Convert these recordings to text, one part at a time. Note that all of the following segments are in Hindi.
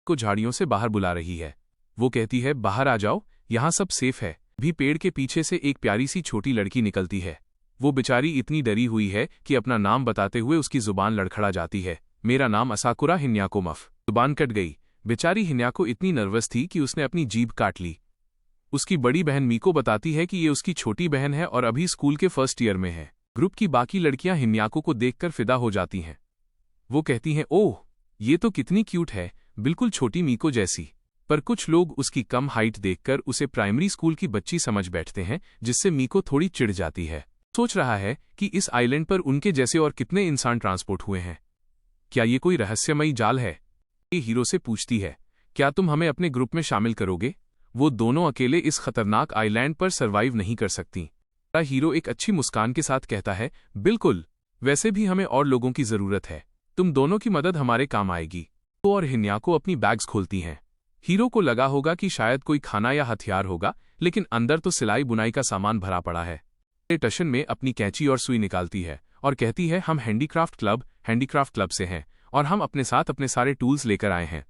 को झाड़ियों से बाहर बुला रही है। वो कहती है, बाहर आ जाओ, यहाँ सब सेफ है। भी पेड़ के पीछे से एक प्यारी सी छोटी लड़की निकलती है। वो बेचारी इतनी डरी हुई है कि अपना नाम बताते हुए उसकी जुबान लड़खड़ा जाती है। मेरा नाम असाकुरा हिन्याको मफ। जुबान कट गई। बेचारी हिन्याको इतनी नर्वस थी कि उसने अपनी जीभ काट ली। उसकी बड़ी बहन मीको बताती है कि ये उसकी छोटी बहन है और अभी स्कूल के फर्स्ट ईयर में है। ग्रुप की बाकी लड़कियां हिन्याको को देखकर फिदा हो जाती हैं। वो कहती हैं, ओह, ये तो कितनी क्यूट है, बिल्कुल छोटी मीको जैसी। पर कुछ लोग उसकी कम हाइट देखकर उसे प्राइमरी स्कूल की बच्ची समझ बैठते हैं, जिससे मीको थोड़ी चिढ़ जाती है। सोच रहा है कि इस आइलैंड पर उनके जैसे और कितने इंसान ट्रांसपोर्ट हुए हैं। क्या ये कोई रहस्यमयी जाल है? ये हीरो से पूछती है, क्या तुम हमें अपने ग्रुप में शामिल करोगे? वो दोनों अकेले इस खतरनाक आइलैंड पर सर्वाइव नहीं कर सकती। हीरो एक अच्छी मुस्कान के साथ कहता है, बिल्कुल, वैसे भी हमें और लोगों की जरूरत है। तुम दोनों की मदद हमारे काम आएगी। वो और हिन्याको अपनी बैग्स खोलती हैं। हीरो को लगा होगा कि शायद कोई खाना या हथियार होगा, लेकिन अंदर तो सिलाई बुनाई का सामान भरा पड़ा है। टशन में अपनी कैंची और सुई निकालती है और कहती है, हम हैंडीक्राफ्ट क्लब से हैं और हम अपने साथ अपने सारे टूल्स लेकर आए हैं।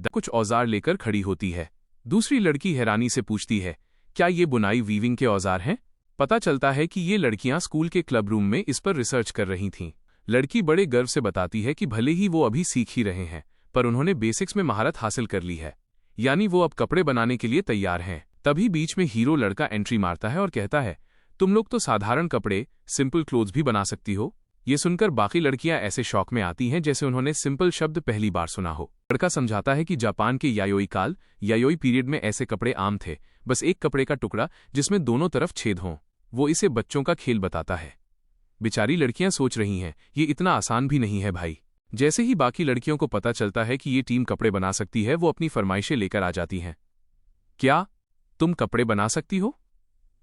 कुछ औजार लेकर खड़ी होती है। दूसरी लड़की हैरानी से पूछती है, क्या ये बुनाई वीविंग के औजार हैं? पता चलता है कि ये लड़कियां स्कूल के क्लब रूम में इस पर रिसर्च कर रही थीं। लड़की बड़े गर्व से बताती है कि भले ही वो अभी सीख ही रहे हैं, पर उन्होंने बेसिक्स में महारत हासिल कर ली है, यानी वो अब कपड़े बनाने के लिए तैयार हैं। तभी बीच में हीरो लड़का एंट्री मारता है और कहता है, तुम लोग तो साधारण कपड़े, सिंपल क्लोथ्स भी बना सकती हो। ये सुनकर बाकी लड़कियां ऐसे शौक में आती हैं जैसे उन्होंने सिंपल शब्द पहली बार सुना हो। लड़का समझाता है कि जापान के यायोई पीरियड में ऐसे कपड़े आम थे, बस एक कपड़े का टुकड़ा जिसमें दोनों तरफ छेद हों। वो इसे बच्चों का खेल बताता है। बेचारी लड़कियां सोच रही हैं, ये इतना आसान भी नहीं है भाई। जैसे ही बाकी लड़कियों को पता चलता है कि ये टीम कपड़े बना सकती है, वो अपनी फरमाइशें लेकर आ जाती हैं। क्या तुम कपड़े बना सकती हो?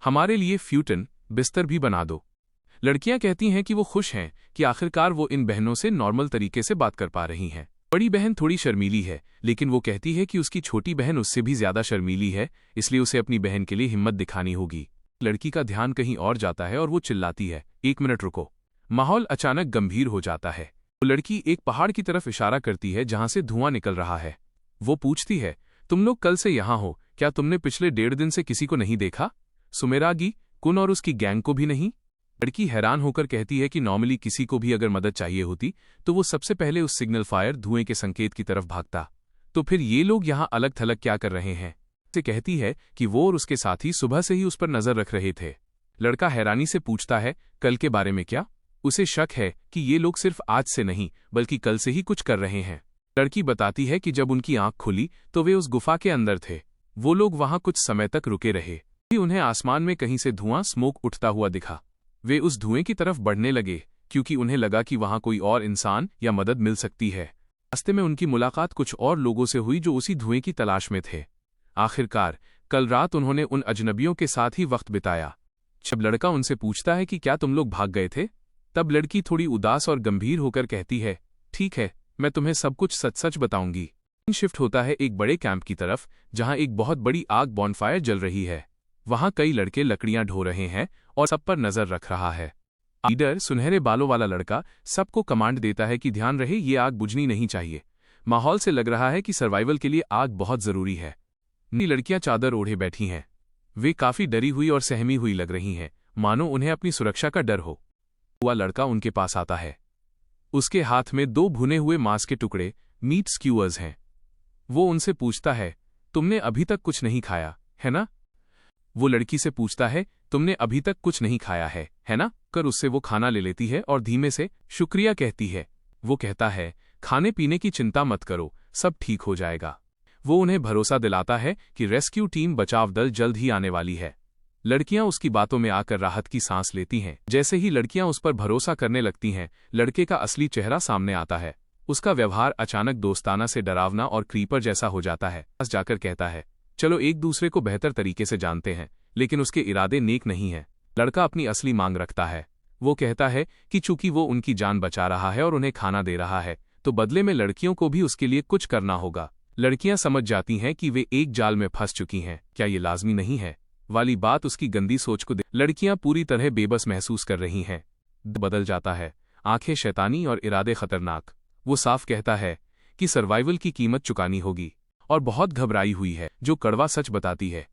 हमारे लिए फ्यूटन बिस्तर भी बना दो। लड़कियां कहती हैं कि वो खुश हैं कि आखिरकार वो इन बहनों से नॉर्मल तरीके से बात कर पा रही हैं। बड़ी बहन थोड़ी शर्मीली है, लेकिन वो कहती है कि उसकी छोटी बहन उससे भी ज्यादा शर्मीली है, इसलिए उसे अपनी बहन के लिए हिम्मत दिखानी होगी। लड़की का ध्यान कहीं और जाता है और वो चिल्लाती है, एक मिनट रुको। माहौल अचानक गंभीर हो जाता है। वो लड़की एक पहाड़ की तरफ इशारा करती है जहां से धुआं निकल रहा है। वो पूछती है, तुम लोग कल से यहां हो, क्या तुमने पिछले 1.5 दिन से किसी को नहीं देखा? सुमेरागी कुन और उसकी गैंग को भी नहीं? लड़की हैरान होकर कहती है कि नॉर्मली किसी को भी अगर मदद चाहिए होती तो वो सबसे पहले उस सिग्नल फायर धुएं के संकेत की तरफ भागता। तो फिर ये लोग यहाँ अलग थलग क्या कर रहे हैं? से कहती है कि वो और उसके साथी सुबह से ही उस पर नजर रख रहे थे। लड़का हैरानी से पूछता है, कल के बारे में क्या? उसे शक है कि ये लोग सिर्फ आज से नहीं बल्कि कल से ही कुछ कर रहे हैं। लड़की बताती है कि जब उनकी आंख खुली तो वे उस गुफा के अंदर थे। वो लोग वहां कुछ समय तक रुके रहे। उन्हें आसमान में कहीं से धुआं स्मोक उठता हुआ दिखा। वे उस धुएं की तरफ बढ़ने लगे क्योंकि उन्हें लगा कि वहां कोई और इंसान या मदद मिल सकती है। रास्ते में उनकी मुलाकात कुछ और लोगों से हुई जो उसी धुएं की तलाश में थे। आखिरकार कल रात उन्होंने उन अजनबियों के साथ ही वक्त बिताया। जब लड़का उनसे पूछता है कि क्या तुम लोग भाग गए थे, तब लड़की थोड़ी उदास और गंभीर होकर कहती है, ठीक है, मैं तुम्हें सब कुछ सच सच बताऊंगी। शिफ्ट होता है एक बड़े कैंप की तरफ जहां एक बहुत बड़ी आग बॉनफायर जल रही है। वहां कई लड़के लकड़ियां ढो रहे हैं और सब पर नजर रख रहा है। लीडर सुनहरे बालों वाला लड़का सबको कमांड देता है कि ध्यान रहे, ये आग बुझनी नहीं चाहिए। माहौल से लग रहा है कि सर्वाइवल के लिए आग बहुत जरूरी है। लड़कियां चादर ओढ़े बैठी हैं। वे काफी डरी हुई और सहमी हुई लग रही हैं, मानो उन्हें अपनी सुरक्षा का डर हो। वह लड़का उनके पास आता है। उसके हाथ में 2 भुने हुए मांस के टुकड़े, मीट स्क्यूअर्स हैं। वो उनसे पूछता है, तुमने अभी तक कुछ नहीं खाया है ना? वो लड़की से पूछता है, तुमने अभी तक कुछ नहीं खाया है ना? कर उससे वो खाना ले लेती है और धीमे से शुक्रिया कहती है। वो कहता है, खाने पीने की चिंता मत करो, सब ठीक हो जाएगा। वो उन्हें भरोसा दिलाता है कि रेस्क्यू टीम बचाव दल जल्द ही आने वाली है। लड़कियां उसकी बातों में आकर राहत की सांस लेती हैं। जैसे ही लड़कियां उस पर भरोसा करने लगती हैं, लड़के का असली चेहरा सामने आता है। उसका व्यवहार अचानक दोस्ताना से डरावना और क्रीपर जैसा हो जाता है। पास जाकर कहता है, चलो एक दूसरे को बेहतर तरीके से जानते हैं, लेकिन उसके इरादे नेक नहीं हैं। लड़का अपनी असली मांग रखता है। वो कहता है कि चूंकि वो उनकी जान बचा रहा है और उन्हें खाना दे रहा है, तो बदले में लड़कियों को भी उसके लिए कुछ करना होगा। लड़कियां समझ जाती हैं कि वे एक जाल में फंस चुकी हैं। क्या ये लाजमी नहीं है वाली बात उसकी गंदी सोच को लड़कियां पूरी तरह बेबस महसूस कर रही हैं। बदल जाता है, आंखें शैतानी और इरादे खतरनाक। वो साफ कहता है कि सर्वाइवल की कीमत चुकानी होगी और बहुत घबराई हुई है, जो कड़वा सच बताती है।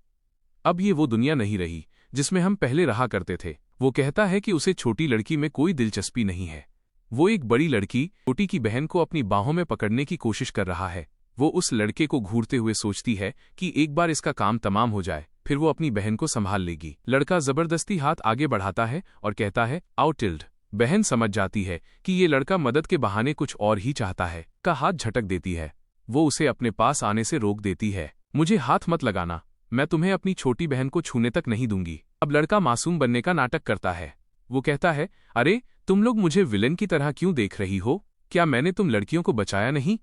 अब ये वो दुनिया नहीं रही जिसमें हम पहले रहा करते थे। वो कहता है कि उसे छोटी लड़की में कोई दिलचस्पी नहीं है। वो एक बड़ी लड़की छोटी की बहन को अपनी बाहों में पकड़ने की कोशिश कर रहा है। वो उस लड़के को घूरते हुए सोचती है कि एक बार इसका काम तमाम हो जाए, फिर वो अपनी बहन को संभाल लेगी। लड़का जबरदस्ती हाथ आगे बढ़ाता है और कहता है, आओ टिल्ड। बहन समझ जाती है कि ये लड़का मदद के बहाने कुछ और ही चाहता है, का हाथ झटक देती है। वो उसे अपने पास आने से रोक देती है। मुझे हाथ मत लगाना, मैं तुम्हें अपनी छोटी बहन को छूने तक नहीं दूंगी। अब लड़का मासूम बनने का नाटक करता है। वो कहता है, अरे तुम लोग मुझे विलेन की तरह क्यों देख रही हो? क्या मैंने तुम लड़कियों को बचाया नहीं?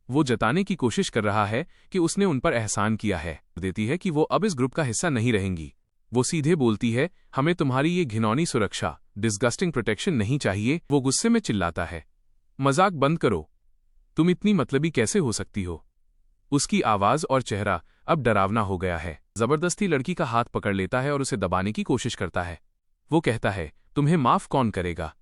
वो जताने की कोशिश कर रहा है कि उसने उन पर एहसान किया है। देती है कि वो अब इस ग्रुप का हिस्सा नहीं रहेंगी। वो सीधे बोलती है, हमें तुम्हारी ये घिनौनी सुरक्षा, डिस्गस्टिंग प्रोटेक्शन नहीं चाहिए। वो गुस्से में चिल्लाता है, मजाक बंद करो, तुम इतनी मतलबी कैसे हो सकती हो? उसकी आवाज और चेहरा अब डरावना हो गया है। जबरदस्ती लड़की का हाथ पकड़ लेता है और उसे दबाने की कोशिश करता है। वो कहता है, तुम्हें माफ कौन करेगा?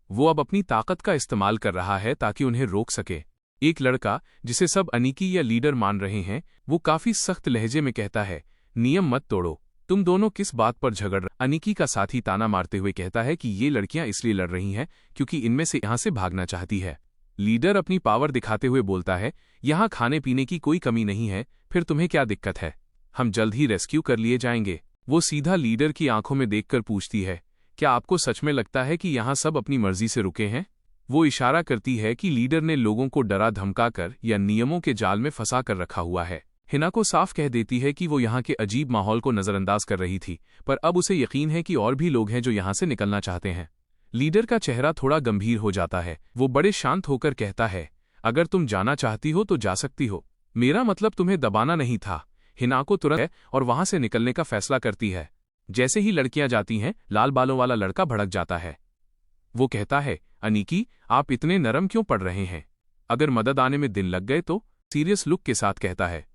वो अब अपनी ताकत का इस्तेमाल कर रहा है ताकि उन्हें रोक सके। एक लड़का जिसे सब अनिकी या लीडर मान रहे हैं, वो काफी सख्त लहजे में कहता है, नियम मत तोड़ो, तुम दोनों किस बात पर झगड़ रहे? अनिकी का साथी ताना मारते हुए कहता है कि ये लड़कियां इसलिए लड़ रही हैं क्योंकि इनमें से यहां से भागना चाहती है। लीडर अपनी पावर दिखाते हुए बोलता है, यहां खाने पीने की कोई कमी नहीं है, फिर तुम्हें क्या दिक्कत है? हम जल्द ही रेस्क्यू कर लिए जाएंगे। वो सीधा लीडर की आंखों में देखकर पूछती है, क्या आपको सच में लगता है कि यहां सब अपनी मर्जी से रुके हैं? वो इशारा करती है कि लीडर ने लोगों को डरा धमकाकर या नियमों के जाल में फंसा कर रखा हुआ है। हिनाको साफ कह देती है कि वो यहाँ के अजीब माहौल को नजरअंदाज कर रही थी, पर अब उसे यकीन है कि और भी लोग हैं जो यहाँ से निकलना चाहते हैं। लीडर का चेहरा थोड़ा गंभीर हो जाता है। वो बड़े शांत होकर कहता है, अगर तुम जाना चाहती हो तो जा सकती हो, मेरा मतलब तुम्हें दबाना नहीं था। हिनाको तुरंत है और वहां से निकलने का फैसला करती है। जैसे ही लड़कियां जाती हैं, लाल बालों वाला लड़का भड़क जाता है। वो कहता है, अनिकी, आप इतने नरम क्यों पड़ रहे हैं? अगर मदद आने में दिन लग गए तो? सीरियस लुक के साथ कहता है,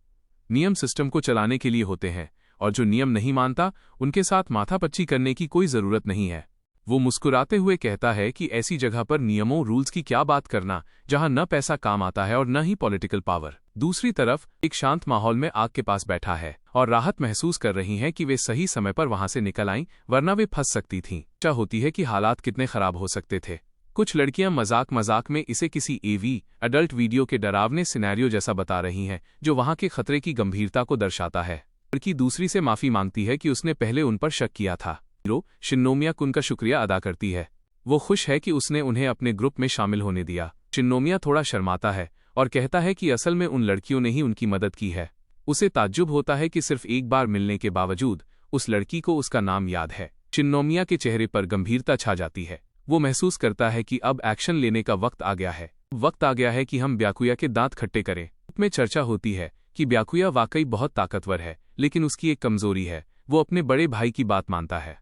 नियम सिस्टम को चलाने के लिए होते हैं और जो नियम नहीं मानता उनके साथ माथापच्ची करने की कोई जरूरत नहीं है। वो मुस्कुराते हुए कहता है कि ऐसी जगह पर नियमों रूल्स की क्या बात करना जहां न पैसा काम आता है और न ही पॉलिटिकल पावर। दूसरी तरफ एक शांत माहौल में आग के पास बैठा है और राहत महसूस कर रही हैं कि वे सही समय पर वहां से निकल आईं, वरना वे फंस सकती थीं। क्या होती है कि हालात कितने खराब हो सकते थे। कुछ लड़कियां मजाक मजाक में इसे किसी एवी अडल्ट वीडियो के डरावने सिनेरियो जैसा बता रही हैं, जो वहां के खतरे की गंभीरता को दर्शाता है। लड़की दूसरी से माफी मांगती है कि उसने पहले उन पर शक किया था। हीरो शिनोमिया कुन का शुक्रिया अदा करती है। वो खुश है कि उसने उन्हें अपने ग्रुप में शामिल होने दिया। शिनोमिया थोड़ा शर्माता है और कहता है कि असल में उन लड़कियों ने ही उनकी मदद की है। उसे ताज्जुब होता है कि सिर्फ एक बार मिलने के बावजूद उस लड़की को उसका नाम याद है। शिनोमिया के चेहरे पर गंभीरता छा जाती है। वो महसूस करता है कि अब एक्शन लेने का वक्त आ गया है। वक्त आ गया है कि हम ब्याकुया के दांत खट्टे करें। में चर्चा होती है कि ब्याकुया वाकई बहुत ताकतवर है, लेकिन उसकी एक कमजोरी है, वो अपने बड़े भाई की बात मानता है।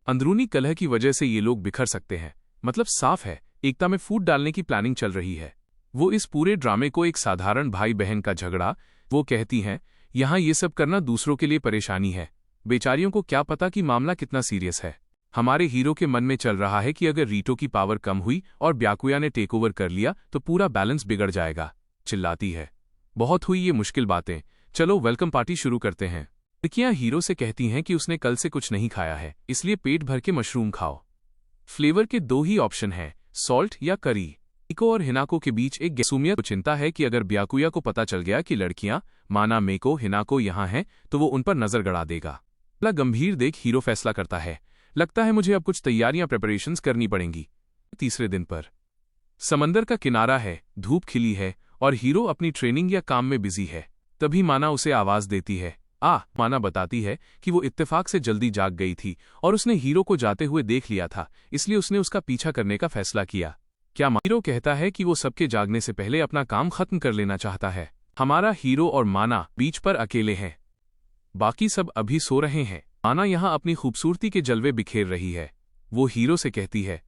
अंदरूनी कलह की वजह से ये लोग बिखर सकते हैं। मतलब साफ है, एकता में फूट डालने की प्लानिंग चल रही है। वो इस पूरे ड्रामे को एक साधारण भाई बहन का झगड़ा, वो कहती हैं, यहाँ ये सब करना दूसरों के लिए परेशानी है। बेचारियों को क्या पता कि मामला कितना सीरियस है। हमारे हीरो के मन में चल रहा है कि अगर रीटो की पावर कम हुई और ब्याकुया ने टेक ओवर कर लिया तो पूरा बैलेंस बिगड़ जाएगा। चिल्लाती है, बहुत हुई ये मुश्किल बातें, चलो वेलकम पार्टी शुरू करते हैं। लड़कियां हीरो से कहती हैं कि उसने कल से कुछ नहीं खाया है, इसलिए पेट भर के मशरूम खाओ। फ्लेवर के दो ही ऑप्शन हैं, सॉल्ट या करी। मेको और हिनाको के बीच एक गैसूमियत चिंता है कि अगर ब्याकुया को पता चल गया कि लड़कियां माना मेको हिनाको यहाँ हैं तो वो उन पर नजर गड़ा देगा। गंभीर देख हीरो फैसला करता है, लगता है मुझे अब कुछ तैयारियां प्रिपरेशंस करनी पड़ेंगी। तीसरे दिन पर समंदर का किनारा है, धूप खिली है और हीरो अपनी ट्रेनिंग या काम में बिजी है। तभी माना उसे आवाज देती है। माना बताती है कि वो इत्तेफाक से जल्दी जाग गई थी और उसने हीरो को जाते हुए देख लिया था, इसलिए उसने उसका पीछा करने का फैसला किया। क्या हीरो कहता है कि वो सबके जागने से पहले अपना काम खत्म कर लेना चाहता है। हमारा हीरो और माना बीच पर अकेले हैं, बाकी सब अभी सो रहे हैं। माना यहाँ अपनी खूबसूरती के जलवे बिखेर रही है। वो हीरो से कहती है,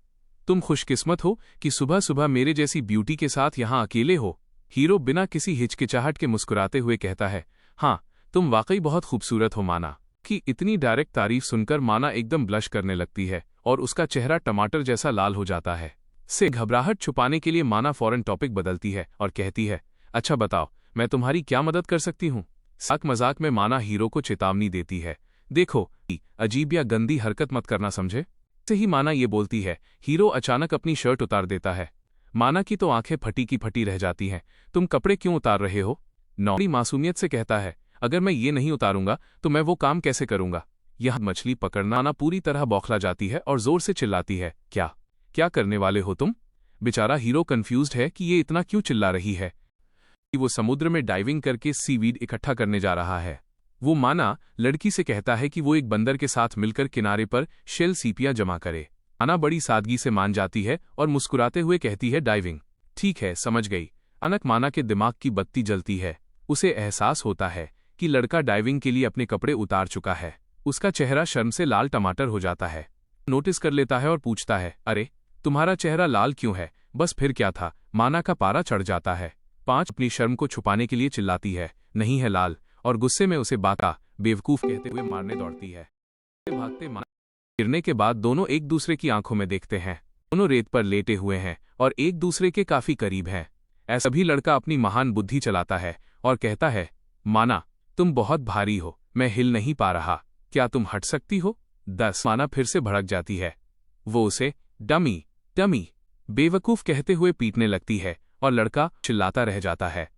तुम खुशकिस्मत हो कि सुबह सुबह मेरे जैसी ब्यूटी के साथ यहाँ अकेले हो। हीरो बिना किसी हिचकिचाहट के मुस्कुराते हुए कहता है, हाँ तुम वाकई बहुत खूबसूरत हो माना। कि इतनी डायरेक्ट तारीफ सुनकर माना एकदम ब्लश करने लगती है और उसका चेहरा टमाटर जैसा लाल हो जाता है। से घबराहट छुपाने के लिए माना फौरन टॉपिक बदलती है और कहती है, अच्छा बताओ, मैं तुम्हारी क्या मदद कर सकती हूँ। साक मजाक में माना हीरो को चेतावनी देती है, देखो अजीब या गंदी हरकत मत करना, समझे। से ही माना ये बोलती है, हीरो अचानक अपनी शर्ट उतार देता है। माना की तो आंखें फटी की फटी रह जाती हैं। तुम कपड़े क्यों उतार रहे हो। नौरी मासूमियत से कहता है, अगर मैं ये नहीं उतारूंगा तो मैं वो काम कैसे करूंगा। यह मछली पकड़ना माना पूरी तरह बौखला जाती है और जोर से चिल्लाती है, क्या क्या करने वाले हो तुम। बेचारा हीरो कंफ्यूज्ड है कि ये इतना क्यों चिल्ला रही है। कि वो समुद्र में डाइविंग करके सीवीड इकट्ठा करने जा रहा है। वो माना लड़की से कहता है कि वो एक बंदर के साथ मिलकर किनारे पर शेल सीपियां जमा करे। माना बड़ी सादगी से मान जाती है और मुस्कुराते हुए कहती है, डाइविंग, ठीक है, समझ गई। अचानक माना के दिमाग की बत्ती जलती है। उसे एहसास होता है कि लड़का डाइविंग के लिए अपने कपड़े उतार चुका है। उसका चेहरा शर्म से लाल टमाटर हो जाता है। नोटिस कर लेता है और पूछता है, अरे तुम्हारा चेहरा लाल क्यों है। बस फिर क्या था, माना का पारा चढ़ जाता है। 5 अपनी शर्म को छुपाने के लिए चिल्लाती है, नहीं है लाल, और गुस्से में उसे बाका बेवकूफ कहते हुए मारने दौड़ती है। भागते माना गिरने के बाद दोनों एक दूसरे की आंखों में देखते हैं। दोनों रेत पर लेटे हुए हैं और एक दूसरे के काफी करीब हैं। ऐसा भी लड़का अपनी महान बुद्धि चलाता है और कहता है, माना तुम बहुत भारी हो, मैं हिल नहीं पा रहा, क्या तुम हट सकती हो। 10 माना फिर से भड़क जाती है। वो उसे डमी डमी बेवकूफ कहते हुए पीटने लगती है और लड़का चिल्लाता रह जाता है।